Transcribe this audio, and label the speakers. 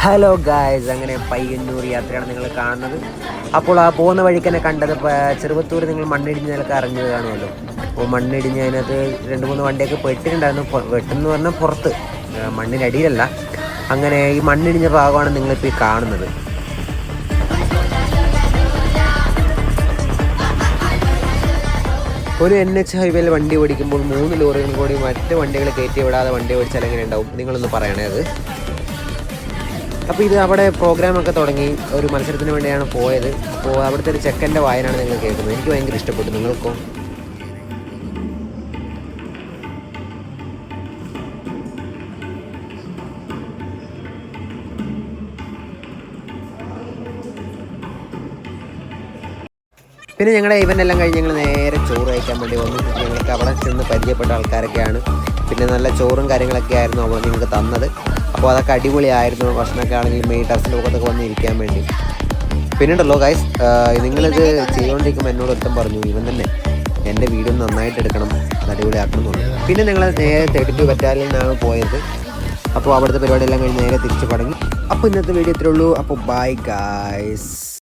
Speaker 1: Hello guys, അങ്ങനെ പയ്യന്നൂർ യാത്രയാണ് നിങ്ങൾ കാണുന്നത്. അപ്പോൾ ആ പോകുന്ന വഴിക്ക് തന്നെ കണ്ടത് ചെറുവത്തൂർ നിങ്ങൾ മണ്ണിടിഞ്ഞതിലൊക്കെ അറിഞ്ഞത് കാണുമല്ലോ. അപ്പോൾ മണ്ണിടിഞ്ഞതിനകത്ത് 2-3 വണ്ടിയൊക്കെ പെട്ടിട്ടുണ്ടായിരുന്നു. വെട്ടെന്ന് പറഞ്ഞാൽ പുറത്ത്, മണ്ണിനടിയിലല്ല. അങ്ങനെ ഈ മണ്ണിടിഞ്ഞ ഭാഗമാണ് നിങ്ങളിപ്പോൾ ഈ കാണുന്നത്. ഒരു NH ഹൈവേയിൽ വണ്ടി ഓടിക്കുമ്പോൾ 3 ലോറികൾ കൂടി മറ്റ് വണ്ടികൾ കയറ്റി വിടാതെ വണ്ടി ഓടിച്ചാൽ എങ്ങനെ ഉണ്ടാവും? നിങ്ങളൊന്ന് പറയണേ അത്. അപ്പോൾ ഇത് അവിടെ പ്രോഗ്രാമൊക്കെ തുടങ്ങി, ഒരു മത്സരത്തിന് വേണ്ടിയാണ് പോയത്. അപ്പോൾ അവിടുത്തെ ഒരു ചെക്കൻ്റെ വായനാണ് നിങ്ങൾ കേൾക്കുന്നത്. എനിക്ക് ഭയങ്കര ഇഷ്ടപ്പെട്ടു. നിങ്ങൾക്കോ? പിന്നെ ഞങ്ങളുടെ ഇവൻ്റ് എല്ലാം കഴിഞ്ഞ് ഞങ്ങൾ നേരെ ചോറ് കഴിക്കാൻ വേണ്ടി വന്നു. ഞങ്ങൾക്ക് അവിടെ ചെന്ന് പരിചയപ്പെട്ട ആൾക്കാരൊക്കെയാണ്. പിന്നെ നല്ല ചോറും കാര്യങ്ങളൊക്കെ ആയിരുന്നു അവിടെ നിങ്ങൾക്ക് തന്നത്. അപ്പോൾ അതൊക്കെ അടിപൊളിയായിരുന്നു. ഭക്ഷണമൊക്കെ ആണെങ്കിൽ മെയ് ടെറസിൻ്റെ മുഖത്തൊക്കെ വന്ന് ഇരിക്കാൻ വേണ്ടി. പിന്നെ ഉണ്ടല്ലോ ഗൈസ്, നിങ്ങളിത് ചെയ്തുകൊണ്ടിരിക്കുമ്പോൾ എന്നോട് ഒരുത്തം പറഞ്ഞു, ഇവൻ തന്നെ എൻ്റെ വീഡിയോ നന്നായിട്ട് എടുക്കണം, അത് അടിപൊളിയാക്കണം എന്നുള്ളത്. പിന്നെ ഞങ്ങൾ നേരെ 32 ബറ്റാലിയനാണ് പോയത്. അപ്പോൾ അവിടുത്തെ പരിപാടിയെല്ലാം കഴിഞ്ഞ് നേരെ തിരിച്ച് പടങ്ങി. അപ്പോൾ ഇന്നത്തെ വീഡിയോ ഇത്രേ ഉള്ളൂ. അപ്പോൾ ബൈ ഗൈസ്.